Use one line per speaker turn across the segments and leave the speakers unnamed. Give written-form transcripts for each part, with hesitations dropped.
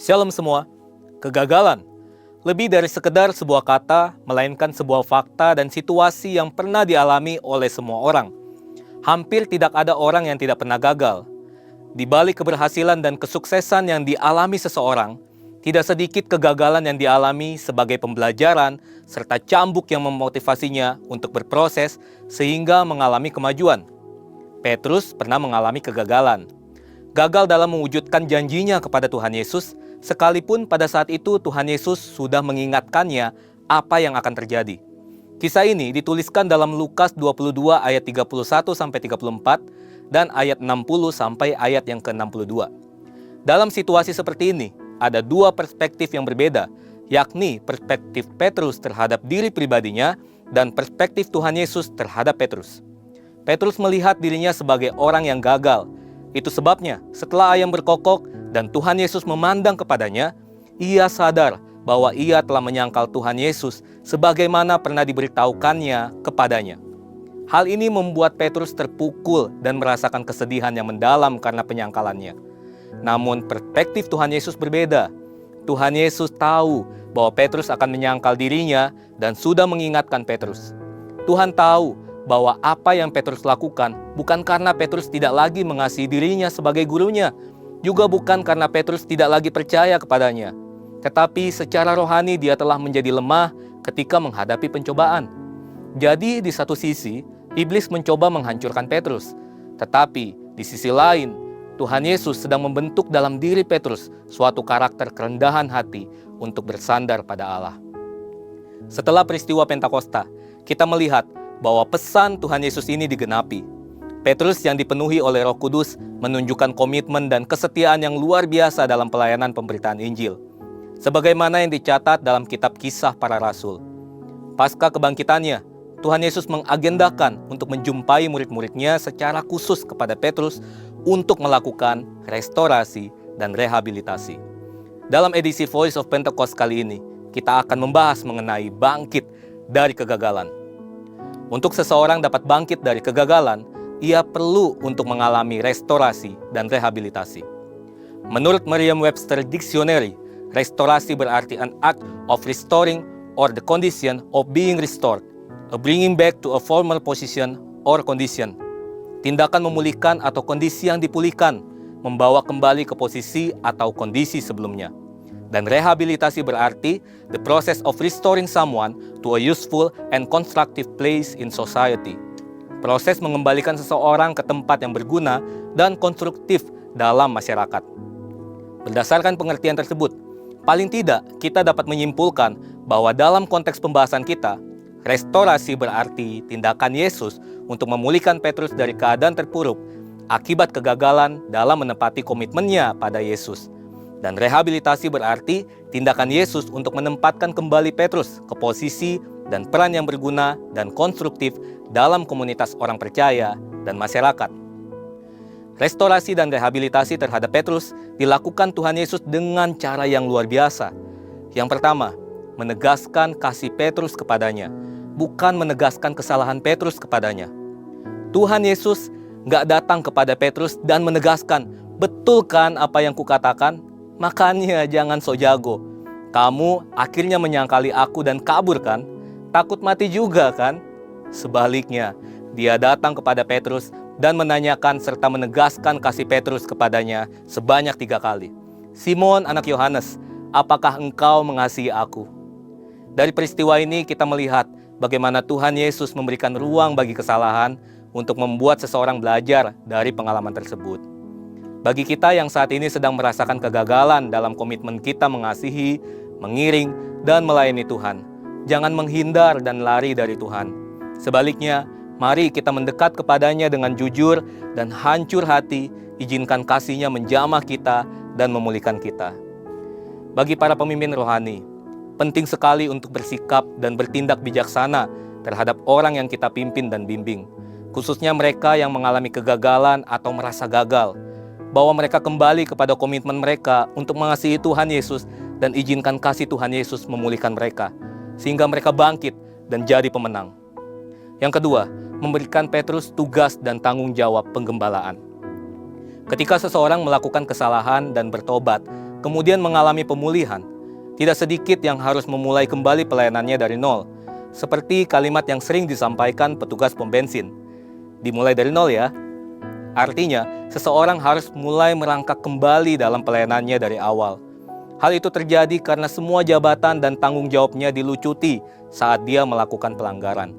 Shalom semua. Kegagalan lebih dari sekedar sebuah kata, melainkan sebuah fakta dan situasi yang pernah dialami oleh semua orang. Hampir tidak ada orang yang tidak pernah gagal. Di balik keberhasilan dan kesuksesan yang dialami seseorang, tidak sedikit kegagalan yang dialami sebagai pembelajaran serta cambuk yang memotivasinya untuk berproses sehingga mengalami kemajuan. Petrus pernah mengalami kegagalan. Gagal dalam mewujudkan janjinya kepada Tuhan Yesus, sekalipun pada saat itu Tuhan Yesus sudah mengingatkannya apa yang akan terjadi. Kisah ini dituliskan dalam Lukas 22 ayat 31-34 dan ayat 60 sampai ayat yang ke-62. Dalam situasi seperti ini, ada dua perspektif yang berbeda, yakni perspektif Petrus terhadap diri pribadinya dan perspektif Tuhan Yesus terhadap Petrus. Petrus melihat dirinya sebagai orang yang gagal. Itu sebabnya setelah ayam berkokok dan Tuhan Yesus memandang kepadanya, ia sadar bahwa ia telah menyangkal Tuhan Yesus sebagaimana pernah diberitahukannya kepadanya. Hal ini membuat Petrus terpukul dan merasakan kesedihan yang mendalam karena penyangkalannya. Namun perspektif Tuhan Yesus berbeda. Tuhan Yesus tahu bahwa Petrus akan menyangkal dirinya dan sudah mengingatkan Petrus. Tuhan tahu bahwa apa yang Petrus lakukan bukan karena Petrus tidak lagi mengasihi dirinya sebagai gurunya, juga bukan karena Petrus tidak lagi percaya kepadanya, tetapi secara rohani dia telah menjadi lemah ketika menghadapi pencobaan. Jadi di satu sisi, iblis mencoba menghancurkan Petrus, tetapi di sisi lain, Tuhan Yesus sedang membentuk dalam diri Petrus suatu karakter kerendahan hati untuk bersandar pada Allah. Setelah peristiwa Pentakosta, kita melihat bahwa pesan Tuhan Yesus ini digenapi. Petrus yang dipenuhi oleh Roh Kudus menunjukkan komitmen dan kesetiaan yang luar biasa dalam pelayanan pemberitaan Injil, sebagaimana yang dicatat dalam kitab Kisah Para Rasul. Pasca kebangkitannya, Tuhan Yesus mengagendakan untuk menjumpai murid-muridnya secara khusus kepada Petrus untuk melakukan restorasi dan rehabilitasi. Dalam edisi Voice of Pentecost kali ini, kita akan membahas mengenai bangkit dari kegagalan. Untuk seseorang dapat bangkit dari kegagalan, ia perlu untuk mengalami restorasi dan rehabilitasi. Menurut Merriam-Webster Dictionary, restorasi berarti an act of restoring or the condition of being restored, a bringing back to a former position or condition. Tindakan memulihkan atau kondisi yang dipulihkan, membawa kembali ke posisi atau kondisi sebelumnya. Dan rehabilitasi berarti the process of restoring someone to a useful and constructive place in society. Proses mengembalikan seseorang ke tempat yang berguna dan konstruktif dalam masyarakat. Berdasarkan pengertian tersebut, paling tidak kita dapat menyimpulkan bahwa dalam konteks pembahasan kita, restorasi berarti tindakan Yesus untuk memulihkan Petrus dari keadaan terpuruk akibat kegagalan dalam menepati komitmennya pada Yesus. Dan rehabilitasi berarti tindakan Yesus untuk menempatkan kembali Petrus ke posisi dan peran yang berguna dan konstruktif dalam komunitas orang percaya dan masyarakat. Restorasi dan rehabilitasi terhadap Petrus dilakukan Tuhan Yesus dengan cara yang luar biasa. Yang pertama, menegaskan kasih Petrus kepadanya, bukan menegaskan kesalahan Petrus kepadanya. Tuhan Yesus gak datang kepada Petrus dan menegaskan, betul kan apa yang kukatakan? Makanya jangan sok jago. Kamu akhirnya menyangkali aku dan kabur kan? Takut mati juga kan? Sebaliknya, dia datang kepada Petrus dan menanyakan serta menegaskan kasih Petrus kepadanya sebanyak 3 kali. Simon anak Yohanes, apakah engkau mengasihi aku? Dari peristiwa ini kita melihat bagaimana Tuhan Yesus memberikan ruang bagi kesalahan untuk membuat seseorang belajar dari pengalaman tersebut. Bagi kita yang saat ini sedang merasakan kegagalan dalam komitmen kita mengasihi, mengiring, dan melayani Tuhan, jangan menghindar dan lari dari Tuhan. Sebaliknya, mari kita mendekat kepadanya dengan jujur dan hancur hati, izinkan kasih-Nya menjamah kita dan memulihkan kita. Bagi para pemimpin rohani, penting sekali untuk bersikap dan bertindak bijaksana terhadap orang yang kita pimpin dan bimbing, khususnya mereka yang mengalami kegagalan atau merasa gagal. Bahwa mereka kembali kepada komitmen mereka untuk mengasihi Tuhan Yesus dan izinkan kasih Tuhan Yesus memulihkan mereka, sehingga mereka bangkit dan jadi pemenang. Yang kedua, memberikan Petrus tugas dan tanggung jawab penggembalaan. Ketika seseorang melakukan kesalahan dan bertobat, kemudian mengalami pemulihan, tidak sedikit yang harus memulai kembali pelayanannya dari nol. Seperti kalimat yang sering disampaikan petugas pom bensin. Dimulai dari nol ya. Artinya, seseorang harus mulai merangkak kembali dalam pelayanannya dari awal. Hal itu terjadi karena semua jabatan dan tanggung jawabnya dilucuti saat dia melakukan pelanggaran.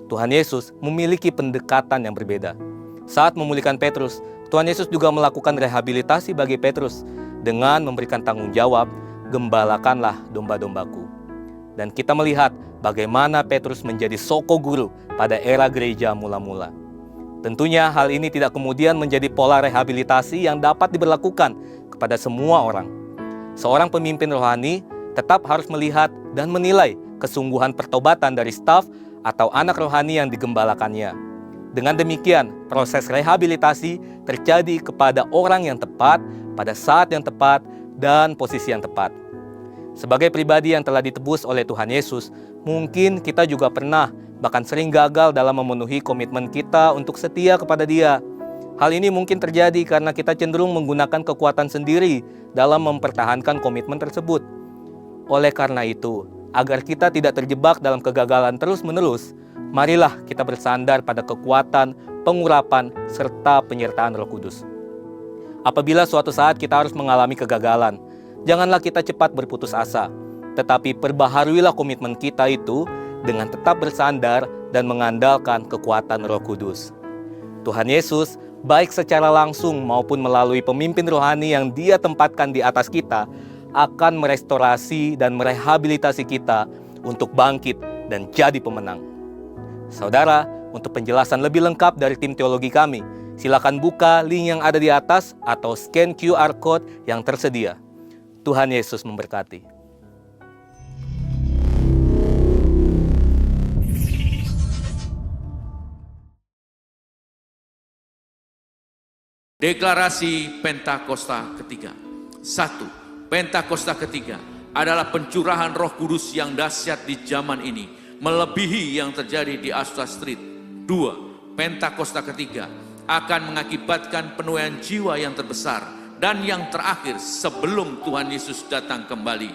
Tuhan Yesus memiliki pendekatan yang berbeda. Saat memulihkan Petrus, Tuhan Yesus juga melakukan rehabilitasi bagi Petrus dengan memberikan tanggung jawab, "Gembalakanlah domba-dombaku." Dan kita melihat bagaimana Petrus menjadi soko guru pada era gereja mula-mula. Tentunya hal ini tidak kemudian menjadi pola rehabilitasi yang dapat diberlakukan kepada semua orang. Seorang pemimpin rohani tetap harus melihat dan menilai kesungguhan pertobatan dari staf atau anak rohani yang digembalakannya. Dengan demikian, proses rehabilitasi terjadi kepada orang yang tepat, pada saat yang tepat, dan posisi yang tepat. Sebagai pribadi yang telah ditebus oleh Tuhan Yesus, mungkin kita juga pernah, bahkan sering gagal dalam memenuhi komitmen kita untuk setia kepada Dia. Hal ini mungkin terjadi karena kita cenderung menggunakan kekuatan sendiri dalam mempertahankan komitmen tersebut. Oleh karena itu, agar kita tidak terjebak dalam kegagalan terus-menerus, marilah kita bersandar pada kekuatan, pengurapan, serta penyertaan Roh Kudus. Apabila suatu saat kita harus mengalami kegagalan, janganlah kita cepat berputus asa, tetapi perbaharuilah komitmen kita itu dengan tetap bersandar dan mengandalkan kekuatan Roh Kudus. Tuhan Yesus, baik secara langsung maupun melalui pemimpin rohani yang Dia tempatkan di atas kita, akan merestorasi dan merehabilitasi kita untuk bangkit dan jadi pemenang. Saudara, untuk penjelasan lebih lengkap dari tim teologi kami, silakan buka link yang ada di atas atau scan QR Code yang tersedia. Tuhan Yesus memberkati.
Deklarasi Pentakosta ketiga. 1. Pentakosta ketiga adalah pencurahan Roh Kudus yang dahsyat di zaman ini, melebihi yang terjadi di Azusa Street. 2. Pentakosta ketiga akan mengakibatkan penuaian jiwa yang terbesar dan yang terakhir sebelum Tuhan Yesus datang kembali.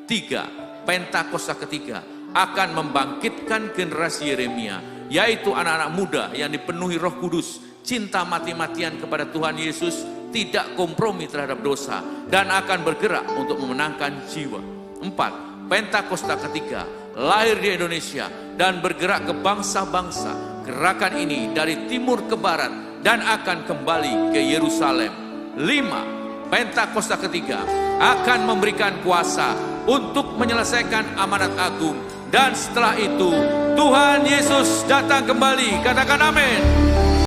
3. Pentakosta ketiga akan membangkitkan generasi Yeremia, yaitu anak-anak muda yang dipenuhi Roh Kudus, cinta mati-matian kepada Tuhan Yesus, tidak kompromi terhadap dosa, dan akan bergerak untuk memenangkan jiwa. 4. Pentakosta ketiga lahir di Indonesia dan bergerak ke bangsa-bangsa. Gerakan ini dari timur ke barat dan akan kembali ke Yerusalem. 5. Pentakosta ketiga akan memberikan kuasa untuk menyelesaikan amanat agung, dan setelah itu Tuhan Yesus datang kembali. Katakan amin.